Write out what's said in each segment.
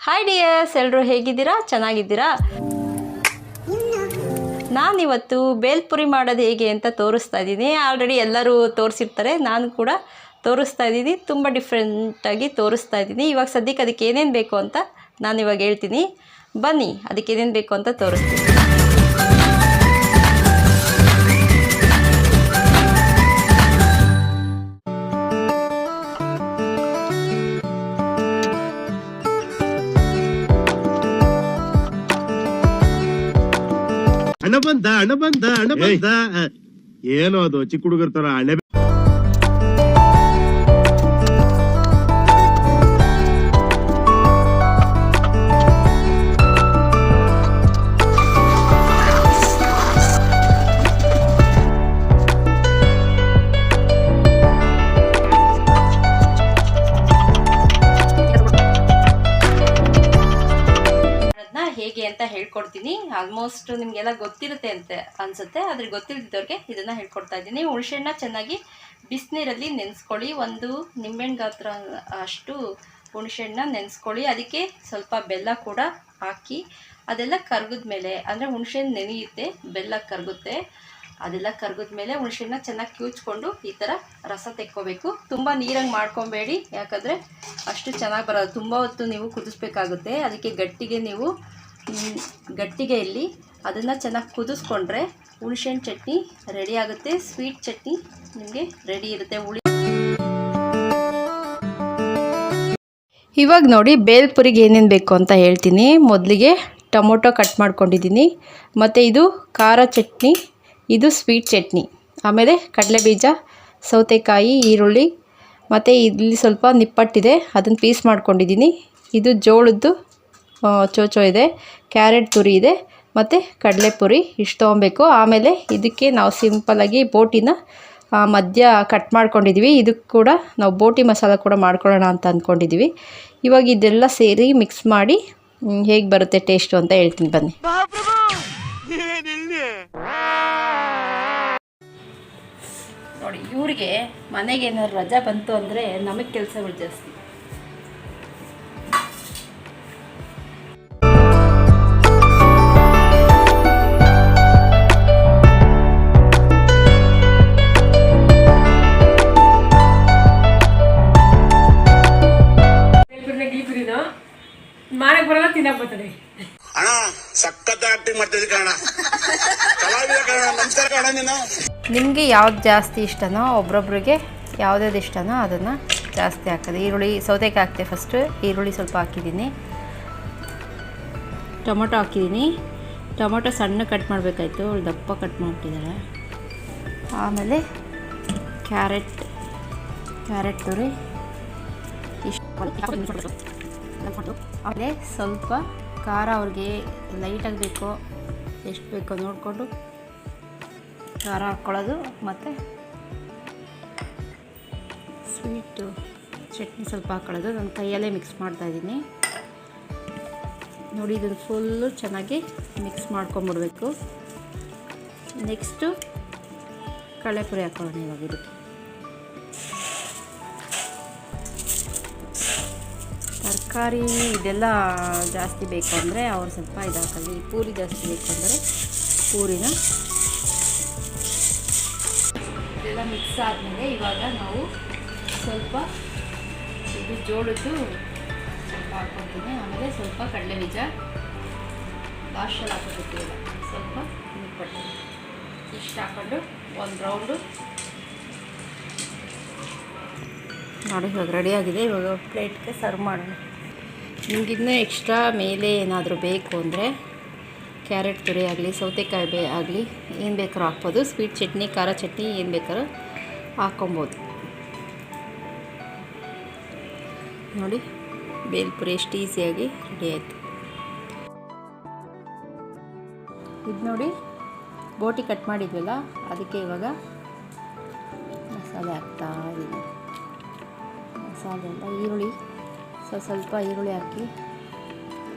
Hi dears, ಎಲ್ಲರೂ ಹೇಗಿದ್ದೀರಾ? ಚೆನ್ನಾಗಿದ್ದೀರಾ? ನಾನಿವತ್ತು ಬೇಲ್ಪುರಿ ಮಾಡೋದು ಹೇಗೆ ಅಂತ ತೋರಿಸ್ತಾ ಇದ್ದೀನಿ. ಆಲ್ರೆಡಿ ಎಲ್ಲರೂ ತೋರಿಸಿರ್ತಾರೆ, ನಾನು ಕೂಡ ತೋರಿಸ್ತಾ ಇದ್ದೀನಿ. ತುಂಬ ಡಿಫ್ರೆಂಟಾಗಿ ತೋರಿಸ್ತಾ ಇದ್ದೀನಿ. ಇವಾಗ ಸದ್ಯಕ್ಕೆ ಅದಕ್ಕೆ ಏನೇನು ಬೇಕು ಅಂತ ನಾನು ಇವಾಗ ಹೇಳ್ತೀನಿ. ಬನ್ನಿ, ಅದಕ್ಕೆ ಏನೇನು ಬೇಕು ಅಂತ ತೋರಿಸ್ತೀನಿ. ಹಣ ಬಂದ ಏನೋ ಅದು ಚಿಕ್ಕ ಹುಡುಗರ ತರ ಹಣೆ. ಹೇಗೆ ಅಂತ ಹೇಳ್ಕೊಡ್ತೀನಿ. ಆಲ್ಮೋಸ್ಟ್ ನಿಮಗೆಲ್ಲ ಗೊತ್ತಿರುತ್ತೆ ಅಂತ ಅನ್ಸುತ್ತೆ, ಆದರೆ ಗೊತ್ತಿಲ್ಲದವ್ರಿಗೆ ಇದನ್ನು ಹೇಳ್ಕೊಡ್ತಾ ಇದ್ದೀನಿ. ಹುಣಸೆಹಣ್ಣ ಚೆನ್ನಾಗಿ ಬಿಸಿನೀರಲ್ಲಿ ನೆನೆಸ್ಕೊಳ್ಳಿ. ಒಂದು ನಿಂಬೆಹಣ್ಣು ಗಾತ್ರ ಅಷ್ಟು ಹುಣಸೆಹಣ್ಣ ನೆನೆಸ್ಕೊಳ್ಳಿ. ಅದಕ್ಕೆ ಸ್ವಲ್ಪ ಬೆಲ್ಲ ಕೂಡ ಹಾಕಿ ಅದೆಲ್ಲ ಕರಗಿದ ಮೇಲೆ, ಅಂದರೆ ಹುಣಸೆಹಣ್ಣು ನೆನೆಯುತ್ತೆ, ಬೆಲ್ಲ ಕರಗುತ್ತೆ. ಅದೆಲ್ಲ ಕರಗಿದ ಮೇಲೆ ಹುಣಸೆಹಣ್ಣ ಚೆನ್ನಾಗಿ ಕಿವುಚ್ಕೊಂಡು ಈ ಥರ ರಸ ತೆಕ್ಕೋಬೇಕು. ತುಂಬ ನೀರಂಗೆ ಮಾಡ್ಕೊಬೇಡಿ, ಯಾಕಂದರೆ ಅಷ್ಟು ಚೆನ್ನಾಗಿ ಬರೋದು. ತುಂಬ ಹೊತ್ತು ನೀವು ಕುದಿಸ್ಬೇಕಾಗುತ್ತೆ. ಅದಕ್ಕೆ ಗಟ್ಟಿಗೆಯಲ್ಲಿ ಅದನ್ನು ಚೆನ್ನಾಗಿ ಕುದಿಸ್ಕೊಂಡ್ರೆ ಹುಣಸೆಹಣ್ಣು ಚಟ್ನಿ ರೆಡಿ ಆಗುತ್ತೆ. ಸ್ವೀಟ್ ಚಟ್ನಿ ನಿಮಗೆ ರೆಡಿ ಇರುತ್ತೆ. ಇವಾಗ ನೋಡಿ, ಬೇಲ್ಪುರಿಗೆ ಏನೇನು ಬೇಕು ಅಂತ ಹೇಳ್ತೀನಿ. ಮೊದಲಿಗೆ ಟೊಮೊಟೊ ಕಟ್ ಮಾಡ್ಕೊಂಡಿದ್ದೀನಿ, ಮತ್ತು ಇದು ಖಾರ ಚಟ್ನಿ, ಇದು ಸ್ವೀಟ್ ಚಟ್ನಿ. ಆಮೇಲೆ ಕಡಲೆಬೀಜ, ಸೌತೆಕಾಯಿ, ಈರುಳ್ಳಿ, ಮತ್ತು ಇಲ್ಲಿ ಸ್ವಲ್ಪ ನಿಪ್ಪಟ್ಟಿದೆ, ಅದನ್ನು ಪೀಸ್ ಮಾಡ್ಕೊಂಡಿದ್ದೀನಿ. ಇದು ಜೋಳದ್ದು ಚೋಚೋ ಇದೆ, ಕ್ಯಾರೆಟ್ ತುರಿ ಇದೆ, ಮತ್ತು ಕಡಲೆಪುರಿ. ಇಷ್ಟು ತೊಗೊಬೇಕು. ಆಮೇಲೆ ಇದಕ್ಕೆ ನಾವು ಸಿಂಪಲಾಗಿ ಬೋಟಿನ ಮಧ್ಯ ಕಟ್ ಮಾಡ್ಕೊಂಡಿದ್ದೀವಿ. ಇದಕ್ಕೆ ಕೂಡ ನಾವು ಬೋಟಿ ಮಸಾಲ ಕೂಡ ಮಾಡ್ಕೊಳ್ಳೋಣ ಅಂತ ಅಂದ್ಕೊಂಡಿದ್ದೀವಿ. ಇವಾಗ ಇದೆಲ್ಲ ಸೇರಿ ಮಿಕ್ಸ್ ಮಾಡಿ ಹೇಗೆ ಬರುತ್ತೆ ಟೇಸ್ಟು ಅಂತ ಹೇಳ್ತೀನಿ, ಬನ್ನಿ. ನೋಡಿ, ಇವ್ರಿಗೆ ಮನೆಗೆ ಏನಾದ್ರು ರಜಾ ಬಂತು ಅಂದರೆ ನಮಗೆ ಕೆಲಸಗಳು ಜಾಸ್ತಿ. ಮಾಡಕ್ ಬರಲ್ಲ, ತಿನ್ನಕ್ ಬರ್ತದೆ. ಅಣ್ಣ ಸಖತ್ ಆಕ್ಟಿಂಗ್ ಮಾಡ್ತಿದ್ದೆ ಕಣ, ಕಲಾವಿದ ಕಣ, ನಮಸ್ಕಾರ ಕಣ. ನೀನು ನಿಮಗೆ ಯಾವ್ದು ಜಾಸ್ತಿ ಇಷ್ಟನೋ, ಒಬ್ರೊಬ್ರಿಗೆ ಯಾವ್ದಾವ್ದು ಇಷ್ಟನೋ ಅದನ್ನು ಜಾಸ್ತಿ ಹಾಕೋದು. ಈರುಳ್ಳಿ, ಸೌತೆಕಾಯಿ ಹಾಕ್ತೆ ಫಸ್ಟು. ಈರುಳ್ಳಿ ಸ್ವಲ್ಪ ಹಾಕಿದ್ದೀನಿ, ಟೊಮೊಟೊ ಹಾಕಿದ್ದೀನಿ. ಟೊಮೊಟೊ ಸಣ್ಣ ಕಟ್ ಮಾಡಬೇಕಾಯ್ತು, ದಪ್ಪ ಕಟ್ ಮಾಡಿಟ್ಟಿದ್ದಾರೆ. ಆಮೇಲೆ ಕ್ಯಾರೆಟ್ ತುರಿ ಇಷ್ಟು. ಆಮೇಲೆ ಸ್ವಲ್ಪ ಖಾರ ಅವ್ರಿಗೆ ಲೈಟಾಗಿ ಬೇಕೋ ಎಷ್ಟು ಬೇಕೋ ನೋಡಿಕೊಂಡು ಖಾರ ಹಾಕ್ಕೊಳ್ಳೋದು. ಮತ್ತು ಸ್ವೀಟು ಚಟ್ನಿ ಸ್ವಲ್ಪ ಹಾಕ್ಕೊಳ್ಳೋದು. ನಾನು ಕೈಯಲ್ಲೇ ಮಿಕ್ಸ್ ಮಾಡ್ತಾಯಿದ್ದೀನಿ. ನೋಡಿ, ಇದನ್ನು ಫುಲ್ಲು ಚೆನ್ನಾಗಿ ಮಿಕ್ಸ್ ಮಾಡ್ಕೊಂಬಿಡ್ಬೇಕು. ನೆಕ್ಸ್ಟು ಕಡಲೆಪುರಿ ಹಾಕ್ಕೊಳ್ಳೋಣ ಇವಾಗ. ಇದಕ್ಕೆ ತರಕಾರಿ ಇದೆಲ್ಲ ಜಾಸ್ತಿ ಬೇಕು ಅಂದರೆ ಅವ್ರು ಸ್ವಲ್ಪ ಇದು ಹಾಕಲಿ. ಪೂರಿ ಜಾಸ್ತಿ ಬೇಕು ಅಂದರೆ ಪೂರಿನ ಇದೆಲ್ಲ ಮಿಕ್ಸ್ ಆದಮೇಲೆ ಇವಾಗ ನಾವು ಸ್ವಲ್ಪ ಇದು ಜೋಳದ್ದು ಸ್ವಲ್ಪ ಹಾಕ್ಕೊತೀನಿ. ಆಮೇಲೆ ಸ್ವಲ್ಪ ಕಡಲೆಬೀಜ ಲಾಸ್ಟಲ್ಲಿ ಹಾಕೋಬೇಕಿಲ್ಲ, ಸ್ವಲ್ಪ ನಿಪ್ಪಟ್ಟು ಇಷ್ಟು ಹಾಕ್ಕೊಂಡು ಒಂದು ರೌಂಡು ನೋಡಿ. ಇವಾಗ ರೆಡಿಯಾಗಿದೆ. ಇವಾಗ ಪ್ಲೇಟ್ಗೆ ಸರ್ವ್ ಮಾಡೋಣ. ನಿಮ್ಗೆ ಇನ್ನೂ ಎಕ್ಸ್ಟ್ರಾ ಮೇಲೆ ಏನಾದರೂ ಬೇಕು ಅಂದರೆ ಕ್ಯಾರೆಟ್ ತುರಿ ಆಗಲಿ, ಸೌತೆಕಾಯಿ ಆಗಲಿ, ಏನು ಬೇಕಾದ್ರೂ ಹಾಕ್ಬೋದು. ಸ್ವೀಟ್ ಚಟ್ನಿ, ಖಾರ ಚಟ್ನಿ ಏನು ಬೇಕಾದ್ರೂ ಹಾಕ್ಕೊಬೋದು. ನೋಡಿ, ಬೇಲ್ಪುರಿ ಎಷ್ಟು ಈಸಿಯಾಗಿ ರೆಡಿ ಆಯಿತು. ಇದು ನೋಡಿ, ಬೋಟಿ ಕಟ್ ಮಾಡಿದ್ವಲ್ಲ, ಅದಕ್ಕೆ ಇವಾಗ ಮಸಾಲೆ ಹಾಕ್ತಾ ಇದ್ದೀನಿ. ಮಸಾಲೆ ಎಲ್ಲ ಈರುಳ್ಳಿ, ಸ್ವಲ್ಪ ಈರುಳ್ಳಿ ಹಾಕಿ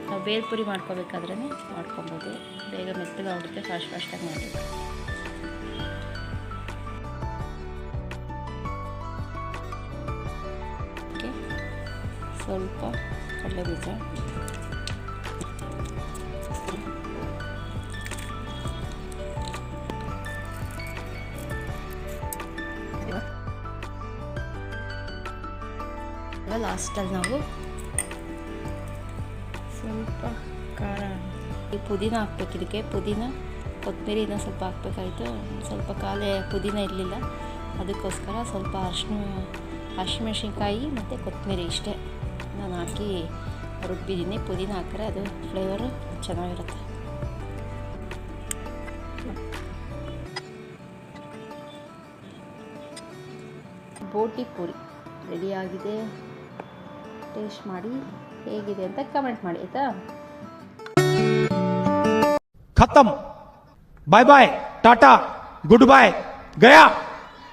ನಾವು ಬೇಲ್ಪುರಿ ಮಾಡ್ಕೋಬೇಕಾದ್ರೇ ಮಾಡ್ಕೊಬೋದು. ಬೇಗ ಮೆತ್ತಗಾಗುತ್ತೆ, ಫಾಸ್ಟಾಗಿ ಮಾಡಬೇಕು. ಸ್ವಲ್ಪ ಕಡಲೆಬೀಜ, ತೋರಿಸ್ತೀನಿ. ಲಾಸ್ಟಲ್ಲಿ ನಾವು ಸ್ವಲ್ಪ ಖಾರ ಈ ಪುದೀನ ಹಾಕ್ಬೇಕು. ಇದಕ್ಕೆ ಪುದೀನ ಕೊತ್ತಂಬರಿನ ಸ್ವಲ್ಪ ಹಾಕ್ಬೇಕಾಯಿತು. ಸ್ವಲ್ಪ ಪುದೀನ ಇರಲಿಲ್ಲ, ಅದಕ್ಕೋಸ್ಕರ ಸ್ವಲ್ಪ ಹಸಿಮೆಣ್ಸಿನ್ಕಾಯಿ ಮತ್ತು ಕೊತ್ತಂಬರಿ ಇಷ್ಟೇ ನಾನು ಹಾಕಿ ರುಬ್ಬಿದ್ದೀನಿ. ಪುದೀನ ಹಾಕಿದ್ರೆ ಅದು ಫ್ಲೇವರು ಚೆನ್ನಾಗಿರುತ್ತೆ. ಬೋಟಿ ಪೂರಿ ರೆಡಿಯಾಗಿದೆ. ಟೇಸ್ಟ್ ಮಾಡಿ ಹೇಗಿದೆ ಅಂತ ಕಮೆಂಟ್ ಮಾಡಿ ಆಯಿತಾ. खत्म, bye bye, tata, goodbye, गया.